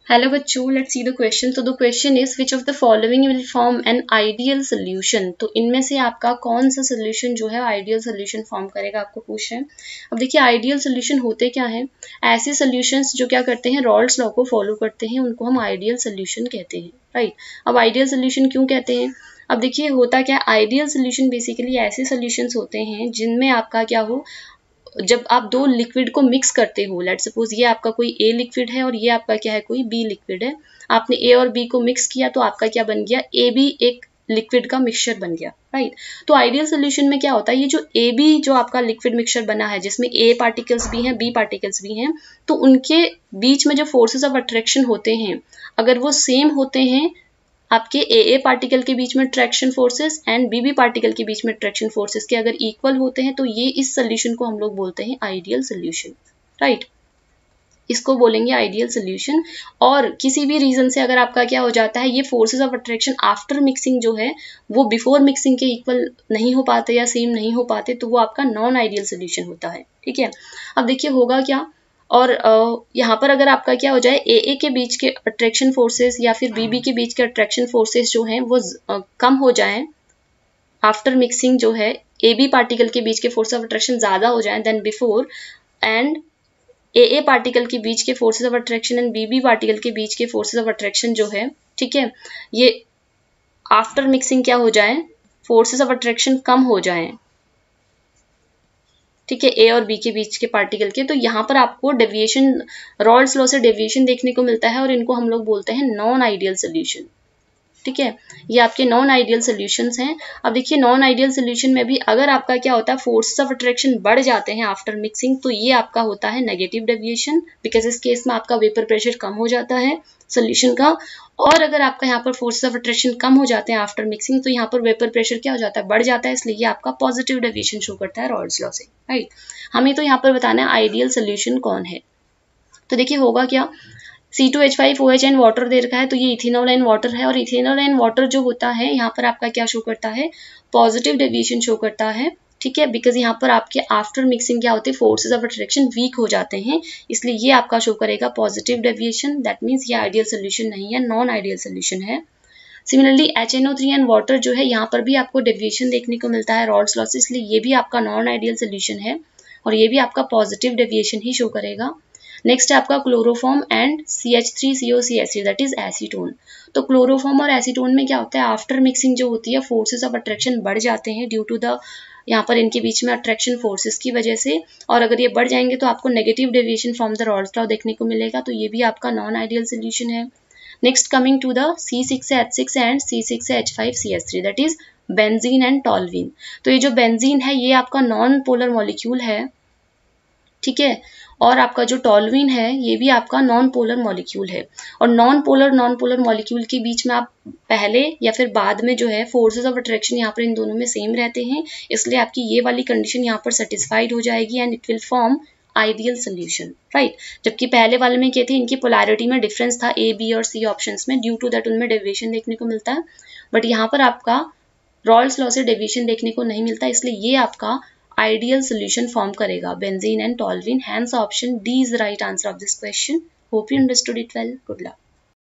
Hello बच्चों, let's see the question. तो the question is which of the following will form an ideal solution. तो इनमें से आपका कौन सा सोल्यूशन जो है आइडियल सोल्यूशन फॉर्म करेगा, आपको पूछ रहे हैं। अब देखिए आइडियल सोल्यूशन होते क्या हैं, ऐसे सोल्यूशंस जो क्या करते हैं, रॉल्स लॉ को फॉलो करते हैं, उनको हम आइडियल सोल्यूशन कहते हैं, राइट। अब आइडियल सोल्यूशन क्यों कहते हैं, अब देखिए होता क्या है, आइडियल सोल्यूशन बेसिकली ऐसे सोल्यूशंस होते हैं जिनमें आपका क्या हो, जब आप दो लिक्विड को मिक्स करते हो, लेट सपोज ये आपका कोई ए लिक्विड है और ये आपका क्या है, कोई बी लिक्विड है, आपने ए और बी को मिक्स किया तो आपका क्या बन गया, ए बी एक लिक्विड का मिक्सचर बन गया, राइट। तो आइडियल सोल्यूशन में क्या होता है, ये जो ए बी जो आपका लिक्विड मिक्सचर बना है जिसमें ए पार्टिकल्स भी हैं बी पार्टिकल्स भी हैं, तो उनके बीच में जो फोर्सेस ऑफ अट्रैक्शन होते हैं अगर वो सेम होते हैं, आपके ए पार्टिकल के बीच में traction forces and B particle के बीच में ट्रैक्शन फोर्सेस के अगर इक्वल होते हैं तो ये इस सोल्यूशन को हम लोग बोलते हैं आइडियल सोल्यूशन, राइट। इसको बोलेंगे आइडियल सोल्यूशन। और किसी भी रीजन से अगर आपका क्या हो जाता है, ये forces of attraction after mixing जो है वो बिफोर मिक्सिंग के इक्वल नहीं हो पाते या सेम नहीं हो पाते, तो वो आपका नॉन आइडियल सोल्यूशन होता है, ठीक है। अब देखिए होगा क्या, और यहाँ पर अगर आपका क्या हो जाए, ए के बीच के अट्रैक्शन फोर्सेस या फिर बी के बीच के अट्रैक्शन फोर्सेस जो हैं वो कम हो जाएं आफ्टर मिक्सिंग, जो है ए बी पार्टिकल के बीच के फोर्स ऑफ अट्रैक्शन ज़्यादा हो जाएं then before, and A particle के बीच के forces of attraction and B particle के बीच के फोर्सेस ऑफ अट्रैक्शन जो है, ठीक है, ये आफ्टर मिक्सिंग क्या हो जाए, फोर्सेस ऑफ अट्रैक्शन कम हो जाएं, ठीक है, ए और बी के बीच के पार्टिकल के। तो यहाँ पर आपको डेविएशन, रॉल्स लॉ से डेविएशन देखने को मिलता है और इनको हम लोग बोलते हैं नॉन आइडियल सोल्यूशन, ठीक है। ये आपके नॉन आइडियल सोल्यूशंस हैं। अब देखिए नॉन आइडियल सोल्यूशन में भी अगर आपका क्या होता है, फोर्सेस ऑफ अट्रैक्शन बढ़ जाते हैं आफ्टर मिक्सिंग, तो ये आपका होता है नेगेटिव डेविएशन, बिकॉज इस केस में आपका वेपर प्रेशर कम हो जाता है सोल्यूशन का। और अगर आपका यहाँ पर फोर्सेस ऑफ अट्रैक्शन कम हो जाते हैं आफ्टर मिक्सिंग, तो यहाँ पर वेपर प्रेशर क्या हो जाता है, बढ़ जाता है, इसलिए ये आपका पॉजिटिव डेविएशन शो करता है रॉल्स लॉ से, राइट। हमें तो यहाँ पर बताना है आइडियल सोल्यूशन कौन है। तो देखिए होगा क्या, C2H5OH एंड वाटर दे रखा है, तो ये इथेनॉल एंड वाटर है, और इथेनॉल एंड वाटर जो होता है यहाँ पर आपका क्या शो करता है, पॉजिटिव डेविएशन शो करता है, ठीक है, बिकॉज यहाँ पर आपके आफ्टर मिक्सिंग क्या होते हैं, फोर्सेस ऑफ अट्रैक्शन वीक हो जाते हैं, इसलिए ये आपका शो करेगा पॉजिटिव डेविएशन। दैट मीन्स ये आइडियल सोल्यूशन नहीं है, नॉन आइडियल सोल्यूशन है। सिमिलरली HNO3 एंड वाटर जो है, यहाँ पर भी आपको डेविएशन देखने को मिलता है रॉल्स लॉ से, इसलिए ये भी आपका नॉन आइडियल सोल्यूशन है और ये भी आपका पॉजिटिव डेविएशन ही शो करेगा। नेक्स्ट है आपका chloroform and CH3COCH3 that is acetone. तो क्लोरोफॉर्म और एसीटोन में क्या होता है, आफ्टर मिक्सिंग जो होती है फोर्सेस ऑफ अट्रैक्शन बढ़ जाते हैं ड्यू टू द, यहाँ पर इनके बीच में अट्रैक्शन फोर्सेस की वजह से, और अगर ये बढ़ जाएंगे तो आपको negative deviation from the Raoult's law देखने को मिलेगा, तो ये भी आपका नॉन आइडियल सोल्यूशन है। Next coming to the C6H6 and C6H5CH3 that is benzene and toluene. तो ये जो बेंजीन है ये आपका नॉन पोलर मॉलिक्यूल है, ठीक है, और आपका जो टॉल्वीन है ये भी आपका नॉन पोलर मॉलिक्यूल है। और नॉन पोलर मॉलिक्यूल के बीच में आप पहले या फिर बाद में जो है फोर्सेस ऑफ अट्रैक्शन यहाँ पर इन दोनों में सेम रहते हैं, इसलिए आपकी ये वाली कंडीशन यहाँ पर सेटिस्फाइड हो जाएगी and it will form ideal solution, right. जबकि पहले वाले में क्या थे, इनकी पोलैरिटी में डिफरेंस था A, B और C ऑप्शंस में, ड्यू टू दैट उनमें डेविएशन देखने को मिलता है, बट यहाँ पर आपका रॉल्स लॉ से डेविएशन देखने को नहीं मिलता, इसलिए ये आपका आइडियल सोल्यूशन फॉर्म करेगा benzene and toluene. Hence option D is the right answer of this question. Hope you understood it well. Good luck.